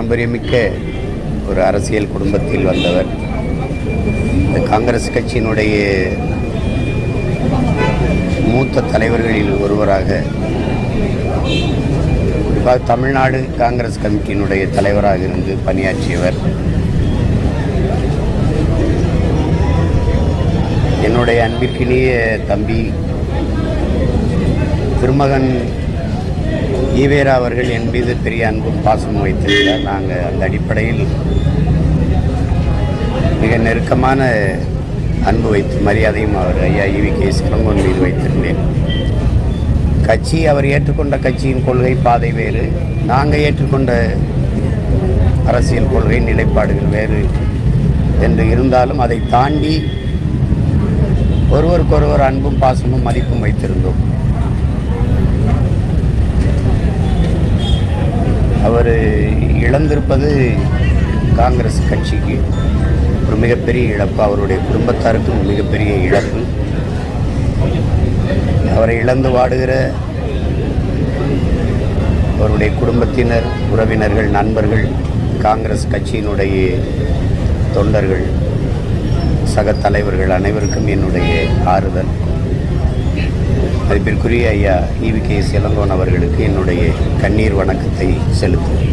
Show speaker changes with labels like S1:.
S1: பாரம்பரியமிக்க ஒரு அரசியல் குடும்பத்தில் வந்தவர். இந்த காங்கிரஸ் கட்சியினுடைய மூத்த தலைவர்களில் ஒருவராக, குறிப்பாக தமிழ்நாடு காங்கிரஸ் கமிட்டியினுடைய தலைவராக இருந்து பணியாற்றியவர். என்னுடைய அன்பிற்கினிய தம்பி திருமகன் ஈவேரா அவர்கள் என் மீது பெரிய அன்பும் பாசமும் வைத்திருந்தார். நாங்கள் அந்த அடிப்படையில் மிக நெருக்கமான அன்பு வைத்து மரியாதையும் அவர் ஐயா EVK இளங்கோவன் மீது வைத்திருந்தேன். கட்சி, அவர் ஏற்றுக்கொண்ட கட்சியின் கொள்கை பாதை வேறு, நாங்கள் ஏற்றுக்கொண்ட அரசியல் கொள்கை நிலைப்பாடுகள் வேறு என்று இருந்தாலும் அதை தாண்டி ஒருவருக்கொருவர் அன்பும் பாசமும் மதிப்பும் வைத்திருந்தோம். அவர் இழந்திருப்பது காங்கிரஸ் கட்சிக்கு ஒரு மிகப்பெரிய இழப்பு, அவருடைய குடும்பத்தாருக்கும் மிகப்பெரிய இழப்பு. அவரை இழந்து வாடுகிற அவருடைய குடும்பத்தினர், உறவினர்கள், நண்பர்கள், காங்கிரஸ் கட்சியினுடைய தொண்டர்கள், சக தலைவர்கள் அனைவருக்கும் என்னுடைய ஆறுதல். மதிப்பிற்குரிய ஐயா EVK இளங்கோவன் அவர்களுக்கு என்னுடைய கண்ணீர் வணக்கத்தை செலுத்துகிறேன்.